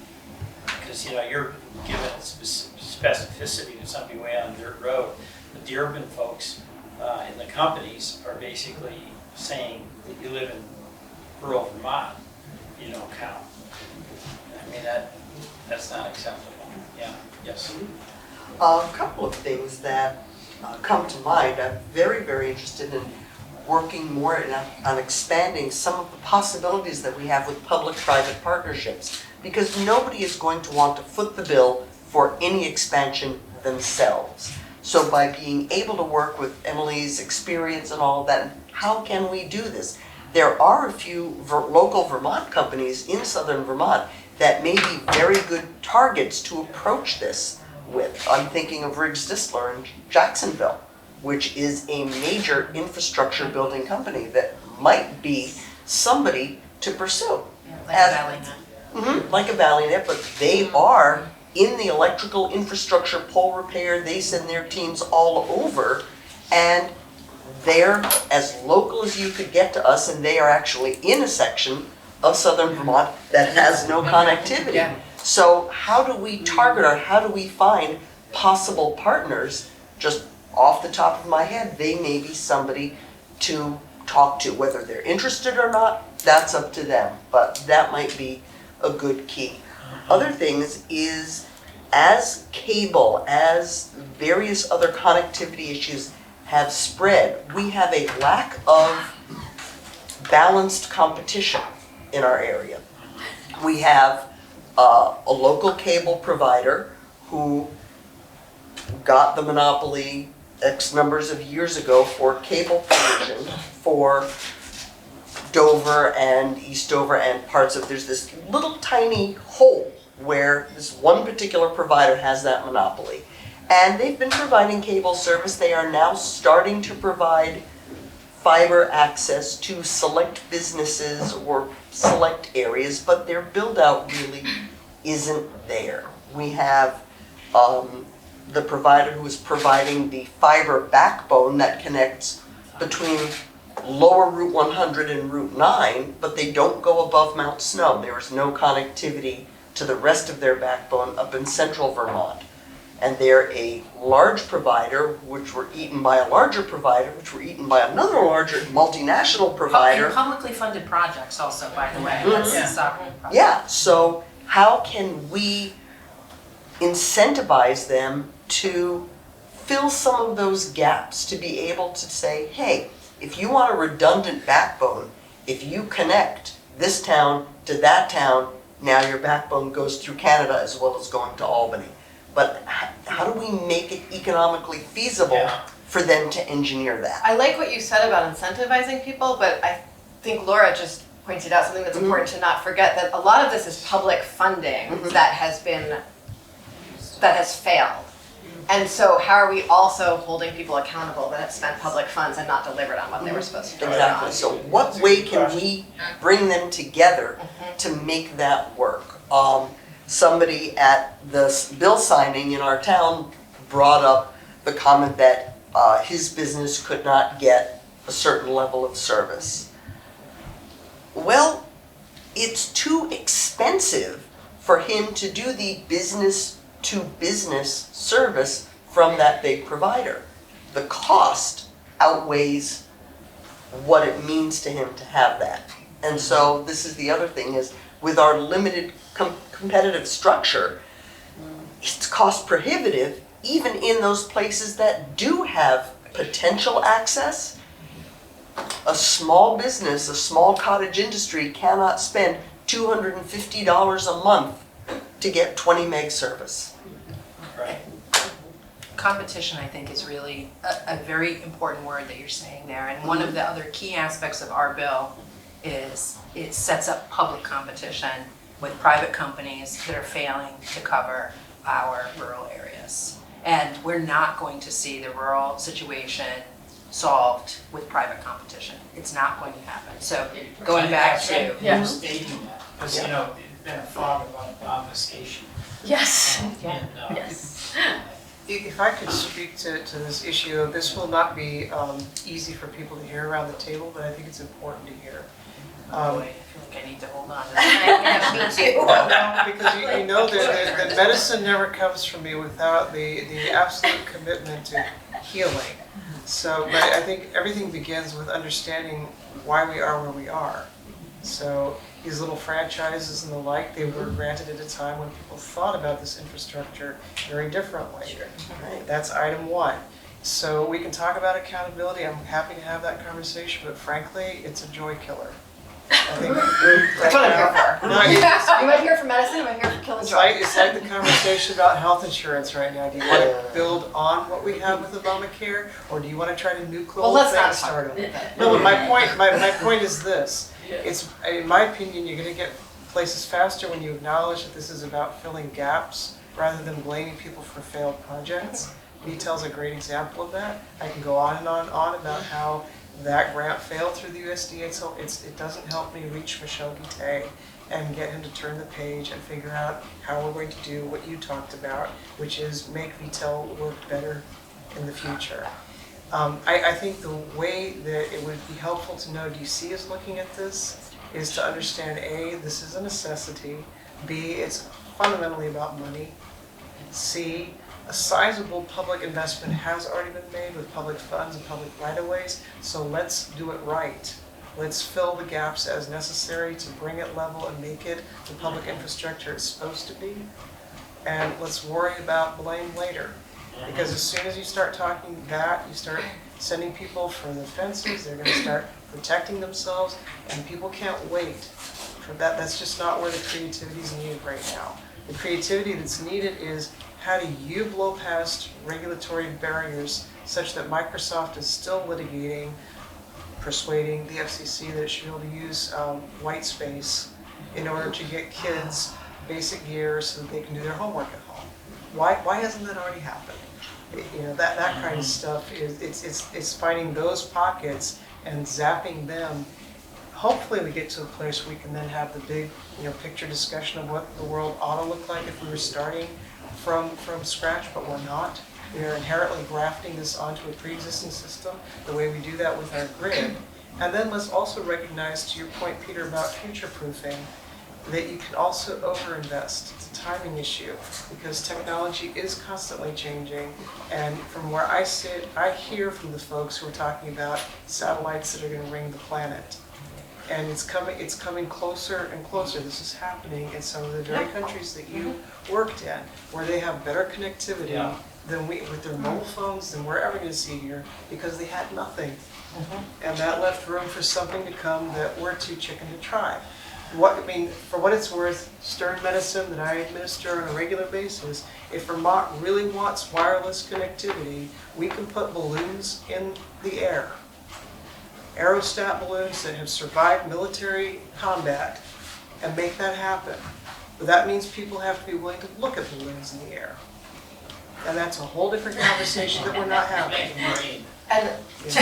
Because, you're giving specificity to somebody way on dirt road, but the urban folks in the companies are basically saying that you live in rural Vermont, you don't count. I mean, that's not acceptable. Yeah, yes. A couple of things that come to mind. I'm very, very interested in working more on expanding some of the possibilities that we have with public-private partnerships, because nobody is going to want to foot the bill for any expansion themselves. So by being able to work with Emilie's experience and all of that, how can we do this? There are a few local Vermont companies in southern Vermont that may be very good targets to approach this with. I'm thinking of Riggs Distler in Jacksonville, which is a major infrastructure building company that might be somebody to pursue. Like a Balint. Like a Balint, but they are in the electrical infrastructure, pole repair. They send their teams all over, and they're as local as you could get to us, and they are actually in a section of southern Vermont that has no connectivity. Yeah. So how do we target, or how do we find possible partners? Just off the top of my head, they may be somebody to talk to. Whether they're interested or not, that's up to them, but that might be a good key. Other things is, as cable, as various other connectivity issues have spread. We have a lack of balanced competition in our area. We have a local cable provider who got the monopoly X numbers of years ago for cable provision for Dover and Eastover and parts of, there's this little tiny hole where this one particular provider has that monopoly. And they've been providing cable service. They are now starting to provide fiber access to select businesses or select areas, but their build out really isn't there. We have the provider who is providing the fiber backbone that connects between lower Route 100 and Route 9, but they don't go above Mount Snow. There is no connectivity to the rest of their backbone up in central Vermont. And they're a large provider, which were eaten by a larger provider, which were eaten by another larger multinational provider. And publicly funded projects also, by the way. Mhm. That's sovereign project. Yeah, so how can we incentivize them to fill some of those gaps, to be able to say, hey, if you want a redundant backbone, if you connect this town to that town, now your backbone goes through Canada as well as going to Albany. But how do we make it economically feasible for them to engineer that? I like what you said about incentivizing people, but I think Laura just pointed out something that's important to not forget, that a lot of this is public funding that has failed. And so how are we also holding people accountable that have spent public funds and not delivered on what they were supposed to deliver Exactly, on? so what way can we bring them together to make that work? Somebody at the bill signing in our town brought up the comment that his business could not get a certain level of service. Well, it's too expensive for him to do the business-to-business service from that big provider. The cost outweighs what it means to him to have that. And so this is the other thing, is with our limited competitive structure, it's cost prohibitive even in those places that do have potential access. A small business, a small cottage industry cannot spend $250 a month to get 20 meg service. Right. Competition, I think, is really a very important word that you're saying there. And one of the other key aspects of our bill is it sets up public competition with private companies that are failing to cover our rural areas. And we're not going to see the rural situation solved with private competition. It's not going to happen. So going back to... Who's stating that? Because, you know, there's been a fog of obfuscation. Yes. And, Yes. If I could speak to this issue, this will not be easy for people to hear around the table, but I think it's important to hear. Boy, I feel like I need to hold on to that. Me too. Because you know that medicine never comes from me without the absolute commitment to healing. So, but I think everything begins with understanding why we are where we are. So these little franchises and the like, they were granted at a time when people thought about this infrastructure very differently. Right? That's item one. So we can talk about accountability. I'm happy to have that conversation, but frankly, it's a joy killer. I think That's what I'm here for. No, Am I here for medicine? Am I here for killing it's drugs? like the conversation about health insurance right now. Do you want to build on what we have with Obamacare, or do you want to try to nuke the Well, whole let's thing not and start talk over? about that. No, but my point is this. It's, in my opinion, you're going to get places faster when you acknowledge that this is about filling gaps rather than blaming people for failed projects. Detail's a great example of that. I can go on and on about how that grant failed through the USDA, so it doesn't help me reach Michel Guité and get him to turn the page and figure out how we're going to do what you talked about, which is make VTEL work better in the future. I think the way that it would be helpful to know DC is looking at this is to understand, A, this is a necessity, B, it's fundamentally about money, C, a sizable public investment has already been made with public funds and public right-of-ways, so let's do it right. Let's fill the gaps as necessary to bring it level and make it the public infrastructure it's supposed to be. And let's worry about blame later. Because as soon as you start talking that, you start sending people for the fences, they're gonna start protecting themselves, and people can't wait for that. That's just not where the creativity is needed right now. The creativity that's needed is, how do you blow past regulatory barriers such that Microsoft is still litigating, persuading the FCC that it should be able to use white space in order to get kids basic gear so that they can do their homework at home? Why hasn't that already happened? You know, that kind of stuff is, it's finding those pockets and zapping them. Hopefully we get to a place where we can then have the big, picture discussion of what the world ought to look like if we were starting from scratch, but we're not. We are inherently grafting this onto a pre-existing system, the way we do that with our grid. And then let's also recognize, to your point, Peter, about future-proofing, that you can also overinvest. It's a timing issue, because technology is constantly changing. And from where I sit, I hear from the folks who are talking about satellites that are going to ring the planet. And it's coming closer and closer. This is happening in some of the very countries that you worked in, where they have better connectivity than we, with their mobile phones, than we're ever going to see here, because they had nothing. And that left room for something to come that we're too chicken to try. For what it's worth, Stern Medicine that I administer on a regular basis, if Vermont really wants wireless connectivity, we can put balloons in the air. Aerostat balloons that have survived military combat, and make that happen. But that means people have to be willing to look at balloons in the air. And that's a whole different conversation that we're not having. And to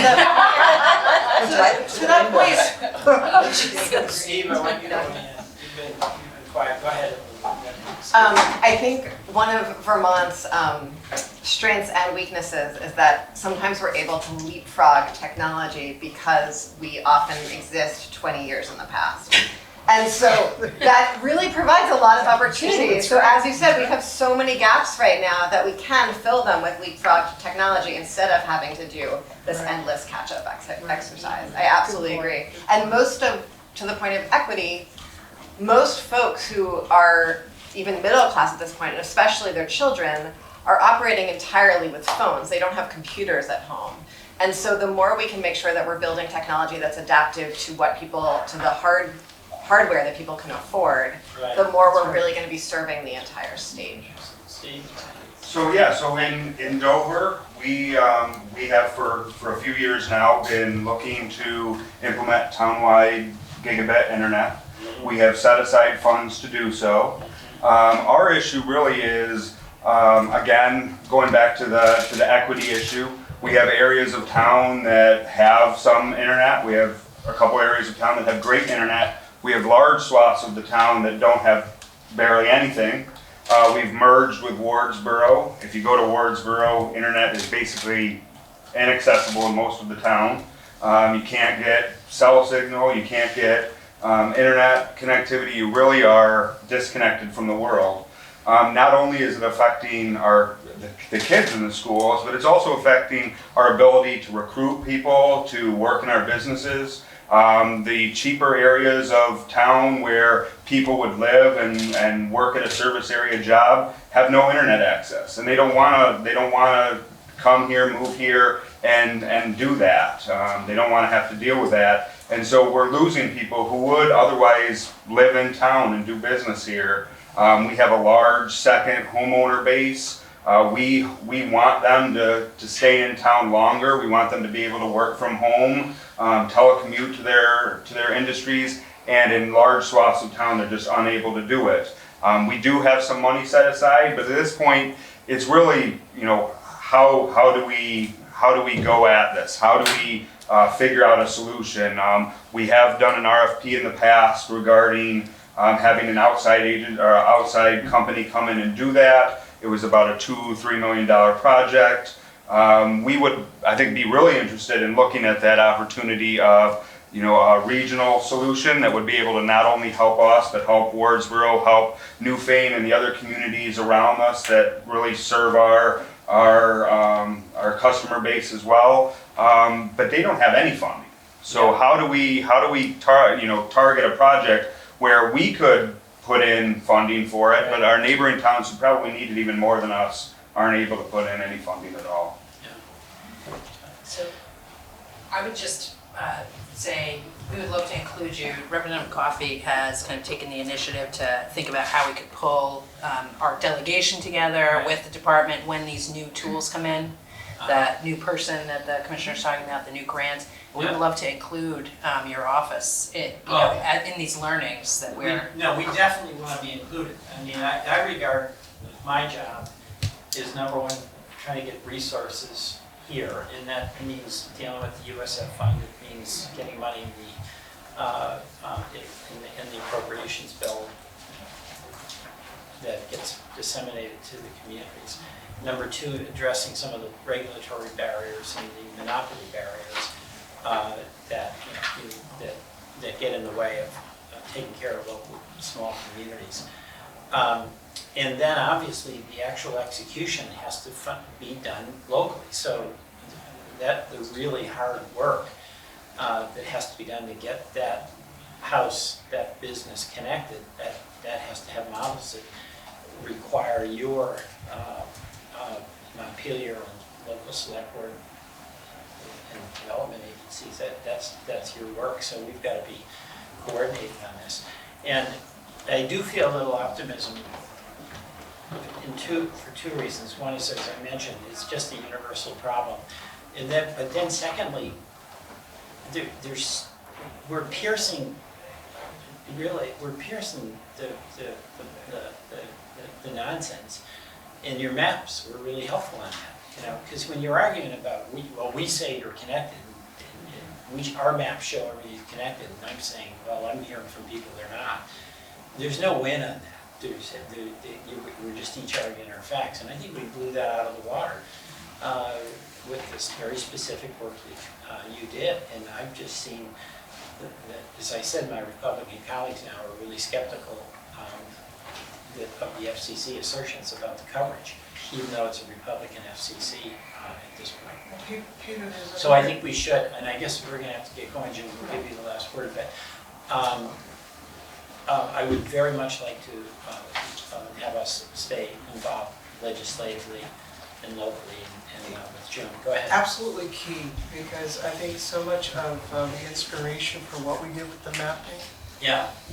that point, Steve, I want you to, you've been quiet, go ahead. I think one of Vermont's strengths and weaknesses is that sometimes we're able to leapfrog technology because we often exist 20 years in the past. And so that really provides a lot of opportunities. So as you said, we have so many gaps right now that we can fill them with leapfrog technology instead of having to do this endless catch-up exercise. I absolutely agree. And to the point of equity, most folks who are even middle class at this point, and especially their children, are operating entirely with phones. They don't have computers at home. And so the more we can make sure that we're building technology that's adaptive to the hardware that people can afford, the more we're really going to be serving the entire state. So in Dover, we have for a few years now been looking to implement townwide gigabit internet. We have set aside funds to do so. Our issue really is, again, going back to the equity issue. We have areas of town that have some internet. We have a couple areas of town that have great internet. We have large swaths of the town that don't have barely anything. We've merged with Wardsboro. If you go to Wardsboro, internet is basically inaccessible in most of the town. You can't get cell signal, you can't get internet connectivity. You really are disconnected from the world. Not only is it affecting the kids in the schools, but it's also affecting our ability to recruit people to work in our businesses. The cheaper areas of town where people would live and work at a service area job have no internet access, and they don't want to come here, move here, and do that. They don't want to have to deal with that, and so we're losing people who would otherwise live in town and do business here. We have a large second homeowner base. We want them to stay in town longer. We want them to be able to work from home, telecommute to their industries, and in large swaths of town they're just unable to do it. We do have some money set aside, but at this point it's really, how do we go at this? How do we figure out a solution? We have done an RFP in the past regarding having an outside agent or outside company come in and do that. It was about a $2-3 million project. We would, I think, be really interested in looking at that opportunity of, a regional solution that would be able to not only help us, but help Wardsboro, help Newfane and the other communities around us that really serve our customer base as well. But they don't have any funding. So how do we target a project where we could put in funding for it, but our neighboring towns who probably need it even more than us aren't able to put in any funding at all. So I would just say we would love to include you. Representative Coffey has kind of taken the initiative to think about how we could pull our delegation together with the department when these new tools come in. That new person that the commissioner's talking about, the new grants. We would love to include your office in these learnings that we're. No, we definitely want to be included. I mean, I regard my job is number one, trying to get resources here, and that means dealing with the USF fund. It means getting money in the appropriations bill that gets disseminated to the communities. Number two, addressing some of the regulatory barriers and the monopoly barriers that get in the way of taking care of local small communities. And then obviously the actual execution has to be done locally. So that the really hard work that has to be done to get that house, that business connected, that has to have models that require your Montpelier and local select board and development agencies. That's your work. So we've got to be coordinating on this. And I do feel a little optimism for two reasons. One is, as I mentioned, it's just a universal problem. And but then secondly, we're piercing the nonsense. And your maps were really helpful on that, because when you're arguing about, we say you're connected, and our maps show everybody's connected, and I'm saying, well, I'm hearing from people they're not. There's no win on that. We're just each arguing our facts, and I think we blew that out of the water with this very specific work that you did, and I've just seen that, as I said, my Republican colleagues now are really skeptical of the FCC assertions about the coverage, even though it's a Republican FCC at this point. So I think we should, and I guess we're going to have to get going. Jim, we'll give you the last word, but I would very much like to have us stay involved legislatively and locally, and with Jim. Go ahead. Absolutely key, because I think so much of the inspiration for what we did with the mapping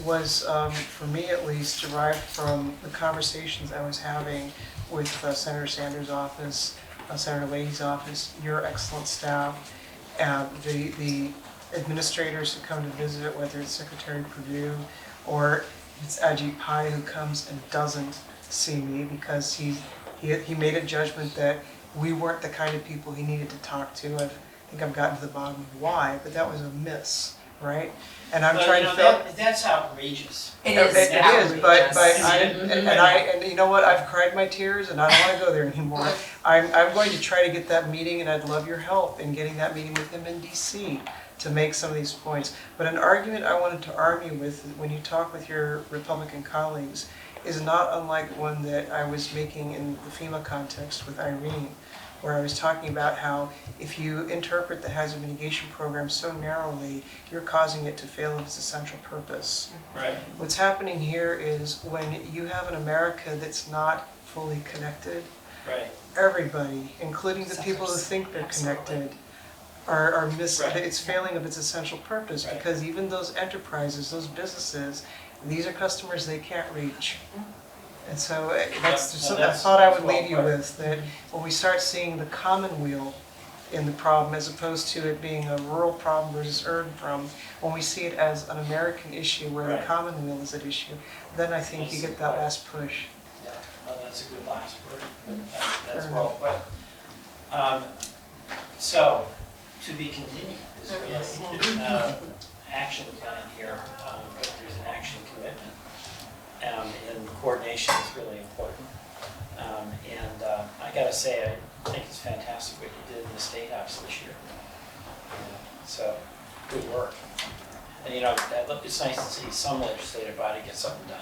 was, for me at least, derived from the conversations I was having with Senator Sanders' office, Senator Leahy's office, your excellent staff, the administrators who come to visit, whether it's Secretary Perdue or it's Ajit Pai who comes and doesn't see me because he made a judgment that we weren't the kind of people he needed to talk to. I think I've gotten to the bottom of why, but that was a miss, right? And I'm trying to that's outrageous. It is, but you know what? I've cried my tears, and I don't want to go there anymore. I'm going to try to get that meeting, and I'd love your help in getting that meeting with him in DC to make some of these points. But an argument I wanted to arm you with when you talk with your Republican colleagues is not unlike one that I was making in the FEMA context with Irene, where I was talking about how if you interpret the hazard mitigation program so narrowly, you're causing it to fail in its essential purpose. Right. What's happening here is when you have an America that's not fully connected, everybody, including the people who think they're connected, are it's failing of its essential purpose, because even those enterprises, those businesses, these are customers they can't reach. And so that's the thought I would leave you with, that when we start seeing the commonweal in the problem, as opposed to it being a rural problem versus urban problem, when we see it as an American issue where the commonweal is at issue, then I think you get that last push. Yeah, well, that's a good last word. That's well put. So, to be continued is really action plan here, but there's an action commitment. And coordination is really important. And I gotta say, I think it's fantastic what you did in the State House this year. So, good work. And it's nice to see some legislative body get something done.